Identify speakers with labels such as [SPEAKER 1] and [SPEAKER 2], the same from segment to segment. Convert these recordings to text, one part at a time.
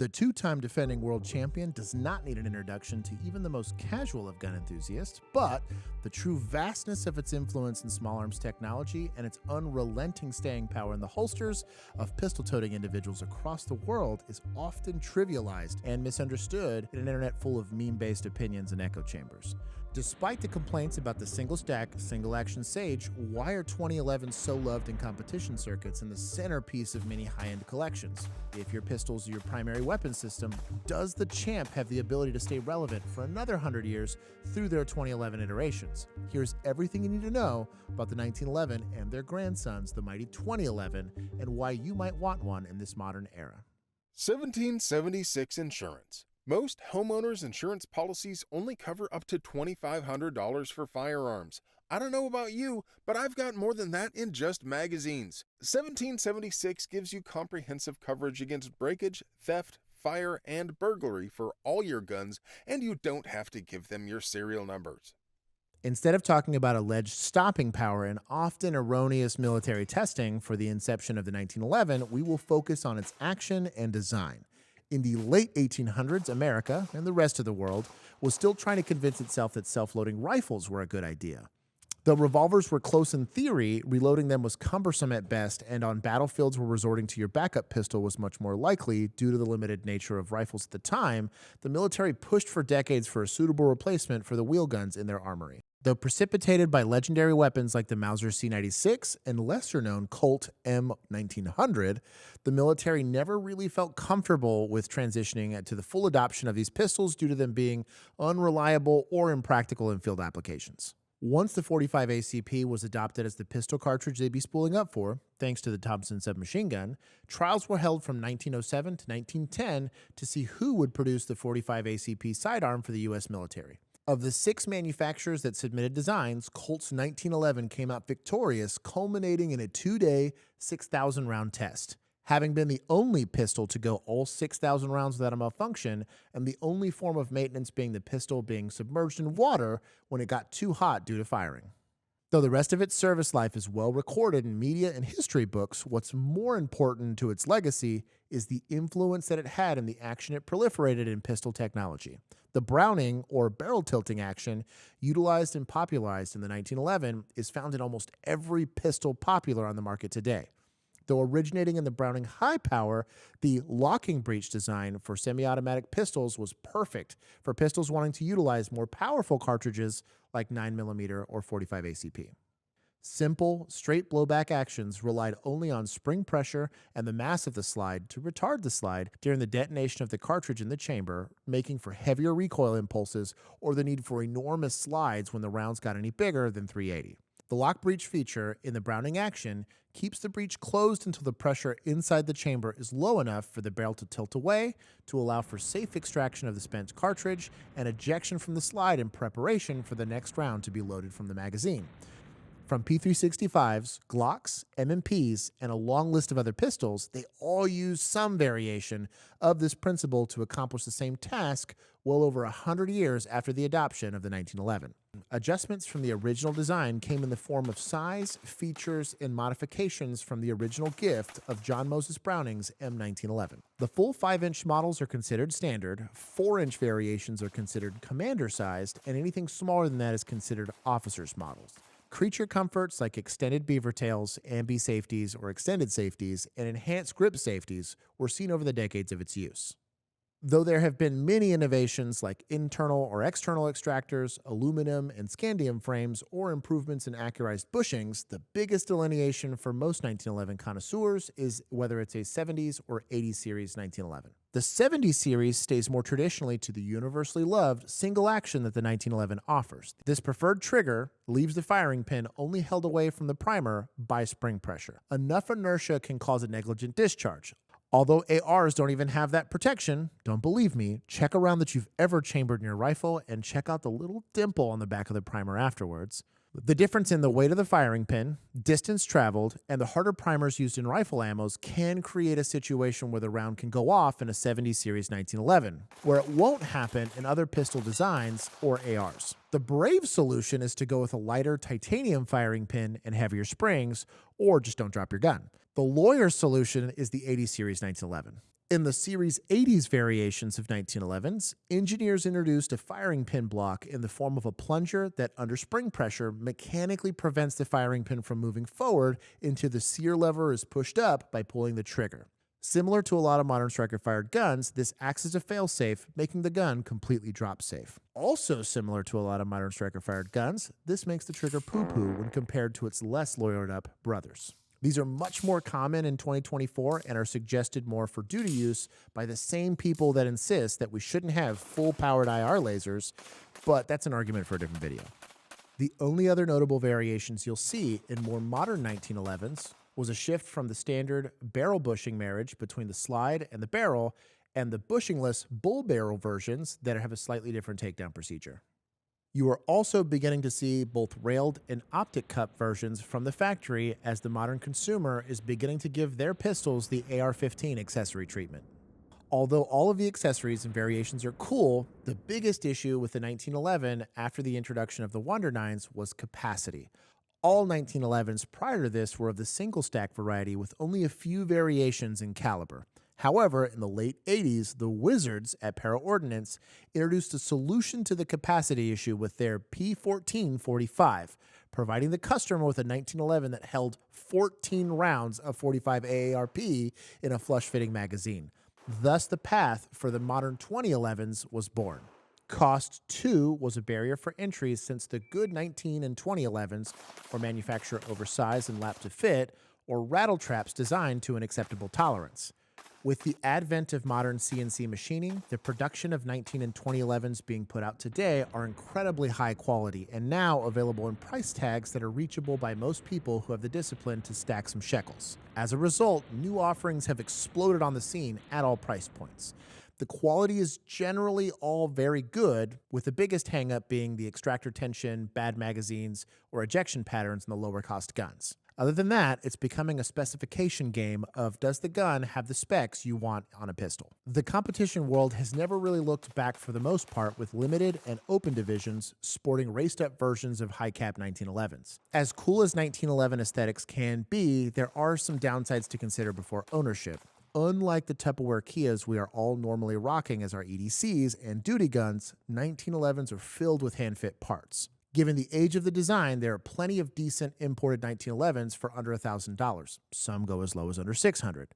[SPEAKER 1] The two-time defending world champion does not need an introduction to even the most casual of gun enthusiasts, but the true vastness of its influence in small arms technology and its unrelenting staying power in the holsters of pistol-toting individuals across the world is often trivialized and misunderstood in an internet full of meme-based opinions and echo chambers. Despite the complaints about the single-stack, single-action Sage, why are 2011s so loved in competition circuits and the centerpiece of many high-end collections? If your pistols are your primary weapon system, does the Champ have the ability to stay relevant for another 100 years through their 2011 iterations? Here's everything you need to know about the 1911 and their grandsons, the mighty 2011, and why you might want one in this modern era.
[SPEAKER 2] 1776 Insurance. Most homeowners' insurance policies only cover up to $2,500 for firearms. I don't know about you, but I've got more than that in just magazines. 1776 gives you comprehensive coverage against breakage, theft, fire, and burglary for all your guns, and you don't have to give them your serial numbers.
[SPEAKER 1] Instead of talking about alleged stopping power and often erroneous military testing for the inception of the 1911, we will focus on its action and design. In the late 1800s, America, and the rest of the world, was still trying to convince itself that self-loading rifles were a good idea. Though revolvers were close in theory, reloading them was cumbersome at best, and on battlefields where resorting to your backup pistol was much more likely due to the limited nature of rifles at the time, the military pushed for decades for a suitable replacement for the wheel guns in their armory. Though precipitated by legendary weapons like the Mauser C96 and lesser-known Colt M1900, the military never really felt comfortable with transitioning to the full adoption of these pistols due to them being unreliable or impractical in field applications. Once the 45 ACP was adopted as the pistol cartridge they'd be spooling up for, thanks to the Thompson submachine gun, trials were held from 1907 to 1910 to see who would produce the 45 ACP sidearm for the U.S. military. Of the 6 manufacturers that submitted designs, Colt's 1911 came out victorious, culminating in a 2-day, 6,000-round test. Having been the only pistol to go all 6,000 rounds without a malfunction, and the only form of maintenance being the pistol being submerged in water when it got too hot due to firing. Though the rest of its service life is well recorded in media and history books, what's more important to its legacy is the influence that it had in the action it proliferated in pistol technology. The Browning, or barrel tilting action, utilized and popularized in the 1911, is found in almost every pistol popular on the market today. Though originating in the Browning high power, the locking breech design for semi-automatic pistols was perfect for pistols wanting to utilize more powerful cartridges like 9mm or 45 ACP. Simple, straight blowback actions relied only on spring pressure and the mass of the slide to retard the slide during the detonation of the cartridge in the chamber, making for heavier recoil impulses or the need for enormous slides when the rounds got any bigger than 380. The lock breech feature in the Browning action keeps the breech closed until the pressure inside the chamber is low enough for the barrel to tilt away to allow for safe extraction of the spent cartridge and ejection from the slide in preparation for the next round to be loaded from the magazine. From P365s, Glocks, MMPs, and a long list of other pistols, they all use some variation of this principle to accomplish the same task well over 100 years after the adoption of the 1911. Adjustments from the original design came in the form of size, features, and modifications from the original gift of John Moses Browning's M1911. The full 5-inch models are considered standard, 4-inch variations are considered commander-sized, and anything smaller than that is considered officer's models. Creature comforts like extended beaver tails, ambi safeties, or extended safeties, and enhanced grip safeties were seen over the decades of its use. Though there have been many innovations like internal or external extractors, aluminum and scandium frames, or improvements in accurized bushings, the biggest delineation for most 1911 connoisseurs is whether it's a 70s or 80s series 1911. The 70s series stays more traditionally to the universally loved single action that the 1911 offers. This preferred trigger leaves the firing pin only held away from the primer by spring pressure. Enough inertia can cause a negligent discharge. Although ARs don't even have that protection, don't believe me, check around that you've ever chambered in your rifle and check out the little dimple on the back of the primer afterwards. The difference in the weight of the firing pin, distance traveled, and the harder primers used in rifle ammos can create a situation where the round can go off in a 70 series 1911, where it won't happen in other pistol designs or ARs. The brave solution is to go with a lighter titanium firing pin and heavier springs, or just don't drop your gun. The lawyer's solution is the 80 series 1911. In the Series 80s variations of 1911s, engineers introduced a firing pin block in the form of a plunger that, under spring pressure, mechanically prevents the firing pin from moving forward until the sear lever is pushed up by pulling the trigger. Similar to a lot of modern striker-fired guns, this acts as a failsafe, making the gun completely drop-safe. Also similar to a lot of modern striker-fired guns, this makes the trigger poo-poo when compared to its less lawyered-up brothers. These are much more common in 2024 and are suggested more for duty use by the same people that insist that we shouldn't have full-powered IR lasers, but that's an argument for a different video. The only other notable variations you'll see in more modern 1911s was a shift from the standard barrel bushing marriage between the slide and the barrel and the bushingless bull barrel versions that have a slightly different takedown procedure. You are also beginning to see both railed and optic cup versions from the factory as the modern consumer is beginning to give their pistols the AR-15 accessory treatment. Although all of the accessories and variations are cool, the biggest issue with the 1911 after the introduction of the Wonder 9s was capacity. All 1911s prior to this were of the single stack variety with only a few variations in caliber. However, in the late 80s, the Wizards at Para Ordnance introduced a solution to the capacity issue with their P1445, providing the customer with a 1911 that held 14 rounds of 45 AARP in a flush-fitting magazine. Thus, the path for the modern 2011s was born. Cost, too, was a barrier for entry since the good 19 and 2011s were manufactured oversized and lap to fit, or rattle traps designed to an acceptable tolerance. With the advent of modern CNC machining, the production of 19 and 2011s being put out today are incredibly high quality and now available in price tags that are reachable by most people who have the discipline to stack some shekels. As a result, new offerings have exploded on the scene at all price points. The quality is generally all very good, with the biggest hang-up being the extractor tension, bad magazines, or ejection patterns in the lower-cost guns. Other than that, it's becoming a specification game of does the gun have the specs you want on a pistol? The competition world has never really looked back for the most part, with limited and open divisions sporting raced-up versions of high-cap 1911s. As cool as 1911 aesthetics can be, there are some downsides to consider before ownership. Unlike the Tupperware Kias we are all normally rocking as our EDCs and duty guns, 1911s are filled with hand-fit parts. Given the age of the design, there are plenty of decent imported 1911s for under $1,000. Some go as low as under $600.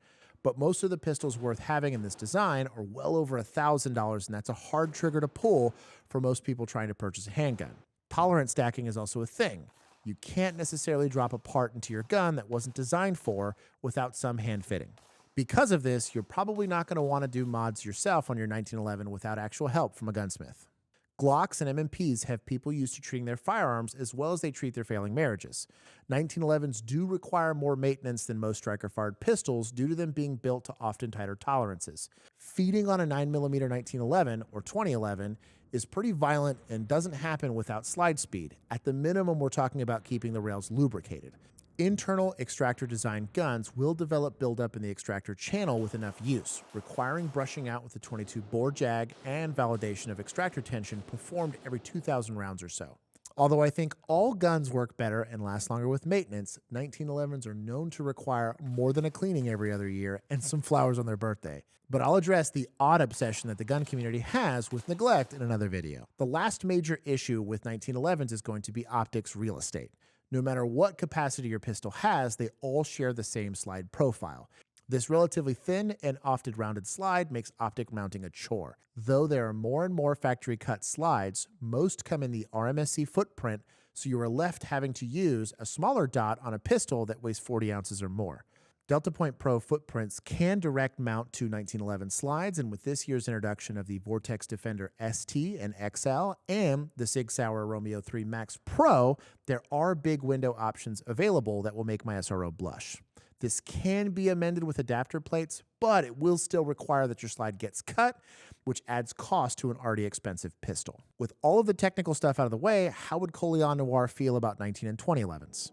[SPEAKER 1] But most of the pistols worth having in this design are well over $1,000, and that's a hard trigger to pull for most people trying to purchase a handgun. Tolerance stacking is also a thing. You can't necessarily drop a part into your gun that wasn't designed for without some hand fitting. Because of this, you're probably not going to want to do mods yourself on your 1911 without actual help from a gunsmith. Glocks and MMPs have people used to treating their firearms as well as they treat their failing marriages. 1911s do require more maintenance than most striker-fired pistols due to them being built to often tighter tolerances. Feeding on a 9mm 1911 or 2011 is pretty violent and doesn't happen without slide speed. At the minimum, we're talking about keeping the rails lubricated. Internal extractor design guns will develop buildup in the extractor channel with enough use, requiring brushing out with a 22 bore jag and validation of extractor tension performed every 2,000 rounds or so. Although I think all guns work better and last longer with maintenance, 1911s are known to require more than a cleaning every other year and some flowers on their birthday. But I'll address the odd obsession that the gun community has with neglect in another video. The last major issue with 1911s is going to be optics real estate. No matter what capacity your pistol has, they all share the same slide profile. This relatively thin and often rounded slide makes optic mounting a chore. Though there are more and more factory-cut slides, most come in the RMSC footprint, so you are left having to use a smaller dot on a pistol that weighs 40 ounces or more. Delta Point Pro footprints can direct mount to 1911 slides, and with this year's introduction of the Vortex Defender ST and XL and the Sig Sauer Romeo 3 Max Pro, there are big window options available that will make my SRO blush. This can be amended with adapter plates, but it will still require that your slide gets cut, which adds cost to an already expensive pistol. With all of the technical stuff out of the way, how would Coleon Noir feel about 19 and 2011s?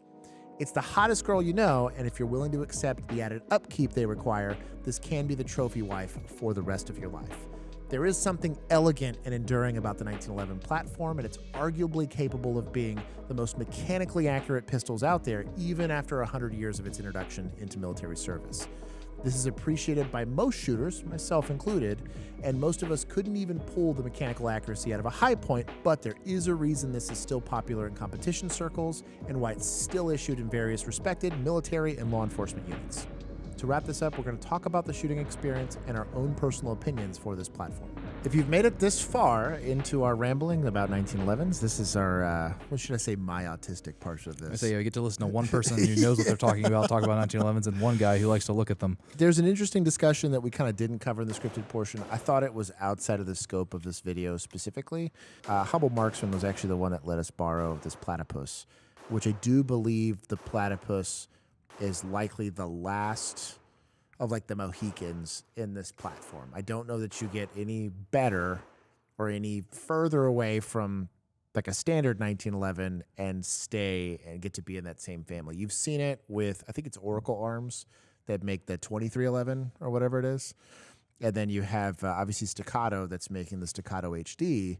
[SPEAKER 1] It's the hottest girl you know, and if you're willing to accept the added upkeep they require, this can be the trophy wife for the rest of your life. There is something elegant and enduring about the 1911 platform, and it's arguably capable of being the most mechanically accurate pistols out there, even after 100 years of its introduction into military service. This is appreciated by most shooters, myself included, and most of us couldn't even pull the mechanical accuracy out of a high point, but there is a reason this is still popular in competition circles and why it's still issued in various respected military and law enforcement units. To wrap this up, we're going to talk about the shooting experience and our own personal opinions for this platform. If you've made it this far into our rambling about 1911s, this is our, what should I say, my autistic part of this.
[SPEAKER 3] I say you get to listen to one person who knows what they're talking about, talk about 1911s, and one guy who likes to look at them.
[SPEAKER 1] There's an interesting discussion that we kind of didn't cover in the scripted portion. I thought it was outside of the scope of this video specifically. Humble Marksman was actually the one that let us borrow this platypus, which I do believe the platypus is likely the last of like the Mohicans in this platform. I don't know that you get any better or any further away from like a standard 1911 and stay and get to be in that same family. You've seen it with, I think it's Oracle Arms that make the 2311 or whatever it is. And then you have obviously Staccato that's making the Staccato HD.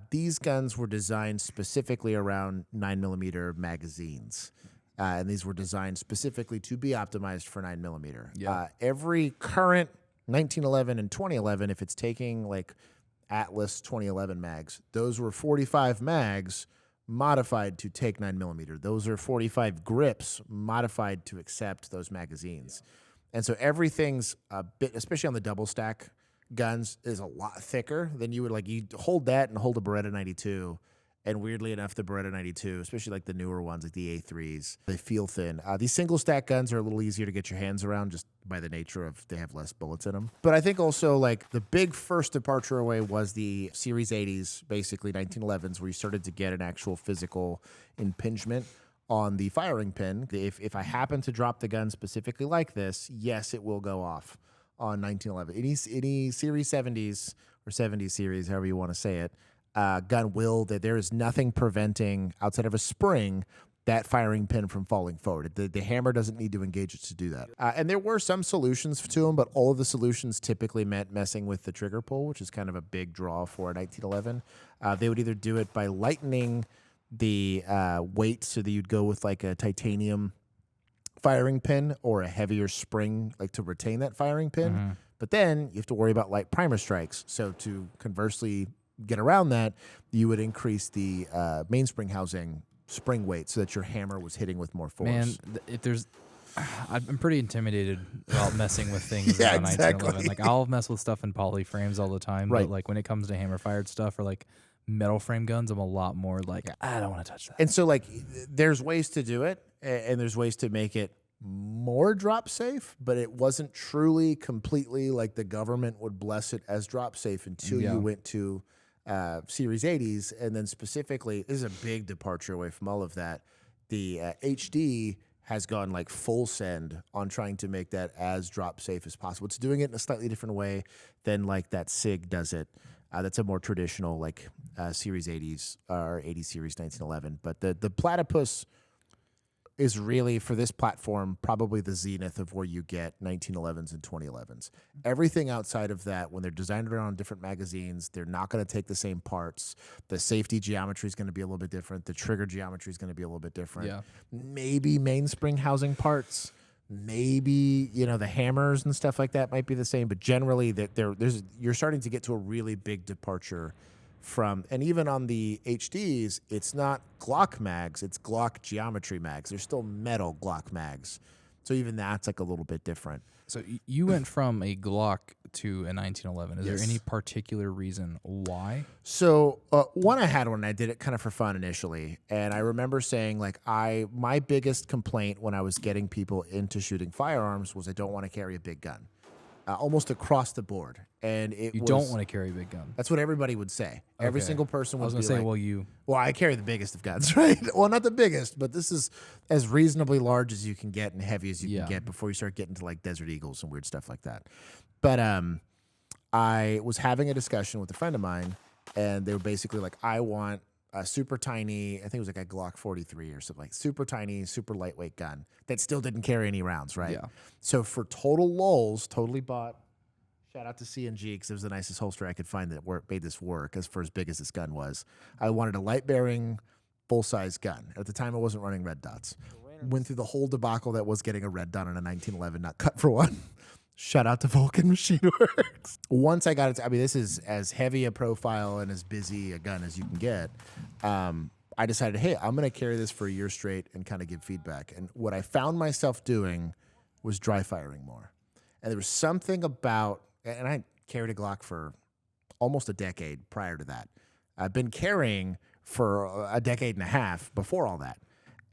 [SPEAKER 1] These guns were designed specifically around 9mm magazines. And these were designed specifically to be optimized for 9mm.
[SPEAKER 3] Yeah.
[SPEAKER 1] Every current 1911 and 2011, if it's taking like Atlas 2011 mags, those were 45 mags modified to take 9mm. Those are 45 grips modified to accept those magazines. And so everything's a bit, especially on the double stack guns, is a lot thicker than you would like. You hold that and hold a Beretta 92. And weirdly enough, the Beretta 92, especially like the newer ones, like the A3s, they feel thin. These single stack guns are a little easier to get your hands around just by the nature of they have less bullets in them. But I think also like the big first departure away was the Series 80s, basically 1911s, where you started to get an actual physical impingement on the firing pin. If I happen to drop the gun specifically like this, yes, it will go off on 1911. Any Series 70s or 70 series, however you want to say it, gun will, that there is nothing preventing, outside of a spring, that firing pin from falling forward. The hammer doesn't need to engage it to do that. And there were some solutions to them, but all of the solutions typically meant messing with the trigger pull, which is kind of a big draw for a 1911. They would either do it by lightening the weight so that you'd go with like a titanium firing pin or a heavier spring like to retain that firing pin. Mm-hmm. But then you have to worry about light primer strikes. So to conversely get around that, you would increase the mainspring housing spring weight so that your hammer was hitting with more force.
[SPEAKER 3] Man, if there's, I'm pretty intimidated about messing with things
[SPEAKER 1] yeah,
[SPEAKER 3] on
[SPEAKER 1] exactly.
[SPEAKER 3] 1911. Like I'll mess with stuff in poly frames all the time,
[SPEAKER 1] right.
[SPEAKER 3] But like when it comes to hammer fired stuff or like metal frame guns, I'm a lot more like, I don't want to touch that.
[SPEAKER 1] And so like there's ways to do it and there's ways to make it more drop safe, but it wasn't truly completely like the government would bless it as drop safe until you went to Series 80s, and then specifically, this is a big departure away from all of that. The HD has gone like full send on trying to make that as drop safe as possible. It's doing it in a slightly different way than like that SIG does it. That's a more traditional like Series 80s or 80 Series 1911. But the Platypus is really, for this platform, probably the zenith of where you get 1911s and 2011s. Everything outside of that, when they're designed around different magazines, they're not going to take the same parts. The safety geometry is going to be a little bit different. The trigger geometry is going to be a little bit different.
[SPEAKER 3] Yeah.
[SPEAKER 1] Maybe mainspring housing parts, maybe, you know, the hammers and stuff like that might be the same, but generally you're starting to get to a really big departure from, and even on the HDs, it's not Glock mags, it's Glock geometry mags. They're still metal Glock mags. So even that's like a little bit different.
[SPEAKER 3] So you went from a Glock to a 1911. Is
[SPEAKER 1] Yes.
[SPEAKER 3] there any particular reason why?
[SPEAKER 1] So one, I had one, I did it kind of for fun initially. And I remember saying like, my biggest complaint when I was getting people into shooting firearms was I don't want to carry a big gun. Almost across the board. And
[SPEAKER 3] You don't want to carry a big gun.
[SPEAKER 1] That's what everybody would say. Every
[SPEAKER 3] Okay.
[SPEAKER 1] single person would
[SPEAKER 3] I was going
[SPEAKER 1] be
[SPEAKER 3] to say,
[SPEAKER 1] like, well, I carry the biggest of guns, right? Well, not the biggest, but this is as reasonably large as you can get and heavy as you can get before you start getting to like Desert Eagles and weird stuff like that. But I was having a discussion with a friend of mine, and they were basically like, I want a super tiny, I think it was like a Glock 43 or something, like super tiny, super lightweight gun that still didn't carry any rounds, right?
[SPEAKER 3] Yeah.
[SPEAKER 1] So for total lulz, totally bought. Shout out to C&G because it was the nicest holster I could find that made this work as for as big as this gun was. I wanted a light-bearing, full-size gun. At the time, I wasn't running red dots. Went through the whole debacle that was getting a red dot on a 1911, not cut for one. Shout out to Vulcan Machine Works. Once I got it, I mean, this is as heavy a profile and as busy a gun as you can get. I decided, hey, I'm going to carry this for a year straight and kind of give feedback. And what I found myself doing was dry firing more. And there was something about, and I carried a Glock for almost a decade prior to that. I've been carrying for a decade and a half before all that.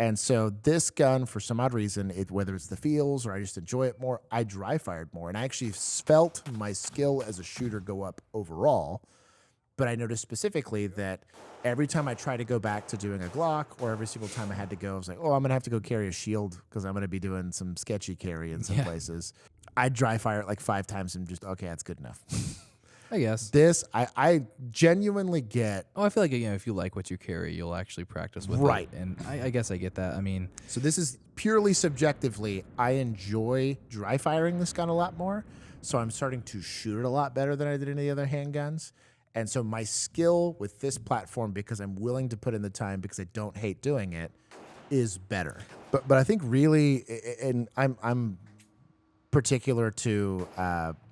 [SPEAKER 1] And so this gun, for some odd reason, whether it's the feels or I just enjoy it more, I dry fired more. And I actually felt my skill as a shooter go up overall. But I noticed specifically that every time I tried to go back to doing a Glock, or every single time I had to go, I was like, oh, I'm going to have to go carry a shield because I'm going to be doing some sketchy carry in some places. I'd dry fire it like 5 times and just, okay, that's good enough.
[SPEAKER 3] I guess.
[SPEAKER 1] This, I genuinely get.
[SPEAKER 3] Oh, I feel like, if you like what you carry, you'll actually practice with
[SPEAKER 1] right.
[SPEAKER 3] it. And I guess I get that. I mean.
[SPEAKER 1] So this is purely subjectively. I enjoy dry firing this gun a lot more. So I'm starting to shoot it a lot better than I did any of the other handguns. And so my skill with this platform, because I'm willing to put in the time because I don't hate doing it, is better. But I think really, and I'm particular to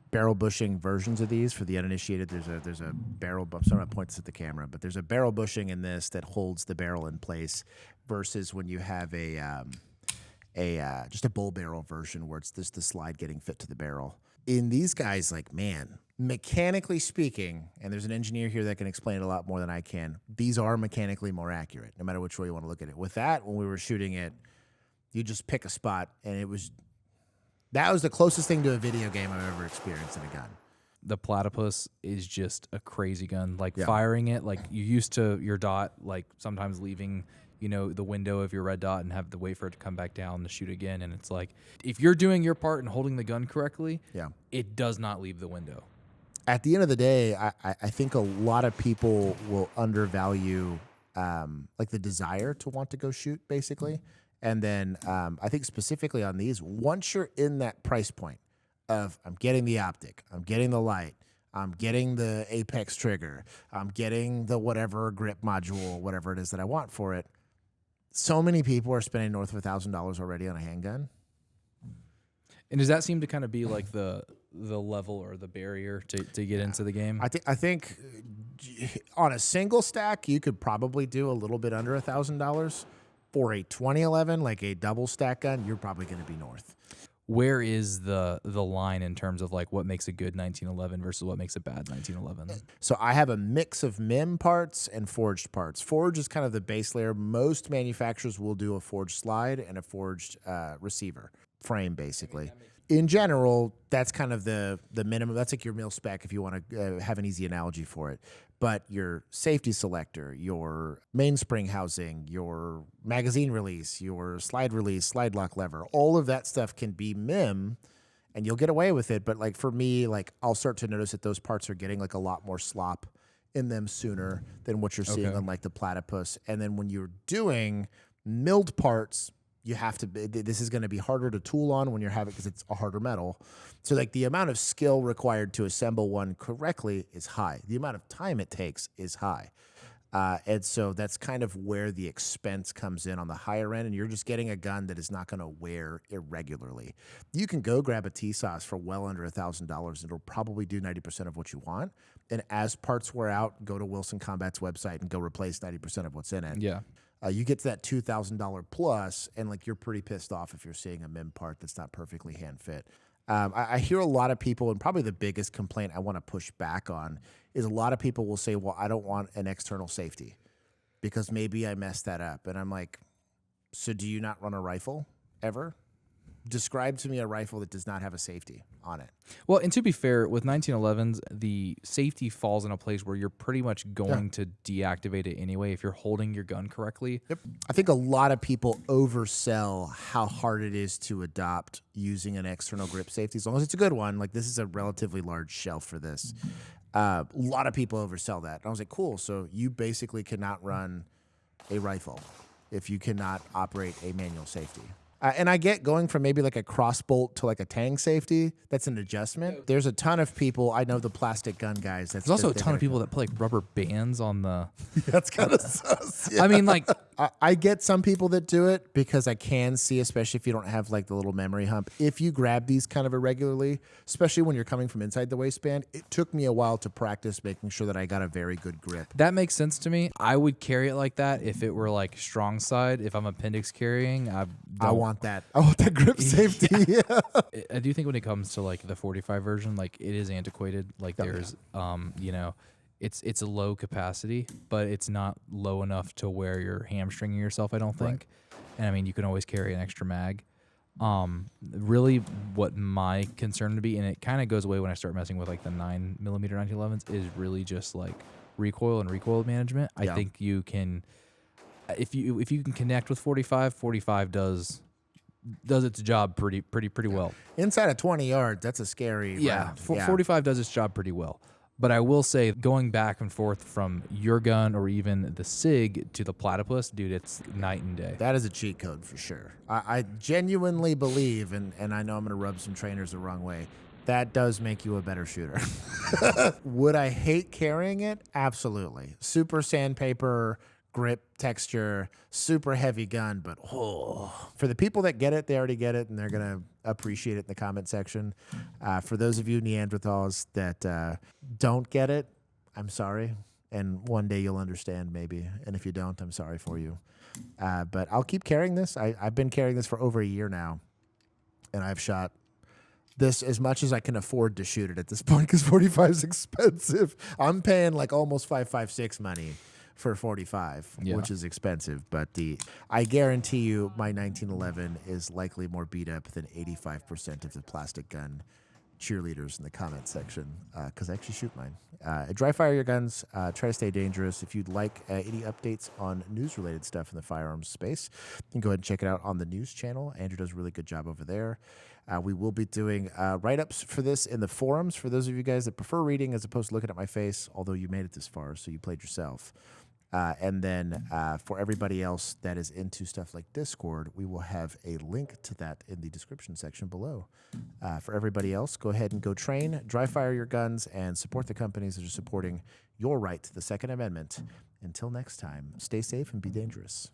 [SPEAKER 1] barrel bushing versions of these for the uninitiated. There's a barrel. I'm sorry, I'm point this at the camera, but there's a barrel bushing in this that holds the barrel in place versus when you have just a bull barrel version where it's just the slide getting fit to the barrel. In these guys, like, man, mechanically speaking, and there's an engineer here that can explain it a lot more than I can, these are mechanically more accurate, no matter which way you want to look at it. With that, when we were shooting it, you just pick a spot, and that was the closest thing to a video game I've ever experienced in a gun.
[SPEAKER 3] The Platypus is just a crazy gun. Like, firing it, like, you used to your dot, like, sometimes leaving, the window of your red dot and have to wait for it to come back down to shoot again. And it's like, if you're doing your part and holding the gun correctly, it does not leave the window.
[SPEAKER 1] At the end of the day, I think a lot of people will undervalue like the desire to want to go shoot, basically. And then I think specifically on these, once you're in that price point of I'm getting the optic, I'm getting the light, I'm getting the Apex trigger, I'm getting the whatever grip module, whatever it is that I want for it, so many people are spending north of $1,000 already on a handgun.
[SPEAKER 3] And does that seem to kind of be like the level or the barrier to get into the game?
[SPEAKER 1] I think on a single stack, you could probably do a little bit under $1,000. For a 2011, like a double stack gun, you're probably going to be north.
[SPEAKER 3] Where is the line in terms of like what makes a good 1911 versus what makes a bad 1911?
[SPEAKER 1] So I have a mix of MIM parts and forged parts. Forged is kind of the base layer. Most manufacturers will do a forged slide and a forged receiver frame, basically. In general, that's kind of the minimum. That's like your mil spec if you want to have an easy analogy for it. But your safety selector, your mainspring housing, your magazine release, your slide release, slide lock lever, all of that stuff can be MIM, and you'll get away with it. But like for me, like I'll start to notice that those parts are getting like a lot more slop in them sooner than what you're seeing on like the Platypus. And then when you're doing milled parts, you have to. This is going to be harder to tool on when you're having because it's a harder metal. So like the amount of skill required to assemble one correctly is high. The amount of time it takes is high. And so that's kind of where the expense comes in on the higher end, and you're just getting a gun that is not going to wear irregularly. You can go grab a T-Sauce for well under $1,000. It'll probably do 90% of what you want. And as parts wear out, go to Wilson Combat's website and go replace 90% of what's in it.
[SPEAKER 3] Yeah.
[SPEAKER 1] You get to that $2,000 plus, and like you're pretty pissed off if you're seeing a MIM part that's not perfectly hand fit. I hear a lot of people, and probably the biggest complaint I want to push back on is a lot of people will say, well, I don't want an external safety because maybe I messed that up. And I'm like, so do you not run a rifle ever? Describe to me a rifle that does not have a safety on it.
[SPEAKER 3] Well, and to be fair, with 1911s, the safety falls in a place where you're pretty much going to deactivate it anyway if you're holding your gun correctly.
[SPEAKER 1] Yep. I think a lot of people oversell how hard it is to adopt using an external grip safety, as long as it's a good one. Like this is a relatively large shelf for this. A lot of people oversell that. And I was like, cool, so you basically cannot run a rifle if you cannot operate a manual safety. And I get going from maybe like a crossbolt to like a tang safety. That's an adjustment. There's a ton of people. I know the plastic gun guys.
[SPEAKER 3] There's also a ton of people that put like rubber bands on the.
[SPEAKER 1] That's kind of sus. Yeah.
[SPEAKER 3] I mean, like
[SPEAKER 1] I get some people that do it because I can see, especially if you don't have like the little memory hump, if you grab these kind of irregularly, especially when you're coming from inside the waistband, it took me a while to practice making sure that I got a very good grip.
[SPEAKER 3] That makes sense to me. I would carry it like that if it were like strong side. If I'm appendix carrying,
[SPEAKER 1] I want that. I want that grip safety. Yeah.
[SPEAKER 3] I do think when it comes to like the 45 version, like it is antiquated. Like there's, you know, it's a low capacity, but it's not low enough to where you're hamstringing yourself, I don't think. Right. And I mean, you can always carry an extra mag. Really what my concern would be, and it kind of goes away when I start messing with like the 9mm 1911s, is really just like recoil and recoil management. I think you can, if you can connect with 45 does its job pretty well.
[SPEAKER 1] Inside of 20 yards, that's a scary round.
[SPEAKER 3] 45 does its job pretty well. But I will say, going back and forth from your gun or even the SIG to the platypus, dude, it's night and day.
[SPEAKER 1] That is a cheat code for sure. I genuinely believe, and I know I'm going to rub some trainers the wrong way, that does make you a better shooter. Would I hate carrying it? Absolutely. Super sandpaper, grip texture, super heavy gun, but for the people that get it, they already get it, and they're going to appreciate it in the comment section. For those of you Neanderthals that don't get it, I'm sorry, and one day you'll understand maybe, and if you don't, I'm sorry for you. But I'll keep carrying this. I've been carrying this for over a year now, and I've shot this as much as I can afford to shoot it at this point because 45 is expensive. I'm paying like almost 5.56 money for 45, which is expensive. But I guarantee you my 1911 is likely more beat up than 85% of the plastic gun cheerleaders in the comment section because I actually shoot mine. Dry fire your guns. Try to stay dangerous. If you'd like any updates on news-related stuff in the firearms space, you can go ahead and check it out on the news channel. Andrew does a really good job over there. We will be doing write-ups for this in the forums for those of you guys that prefer reading as opposed to looking at my face, although you made it this far, so you played yourself. And then for everybody else that is into stuff like Discord, we will have a link to that in the description section below. For everybody else, go ahead and go train, dry fire your guns, and support the companies that are supporting your right to the Second Amendment. Until next time, stay safe and be dangerous.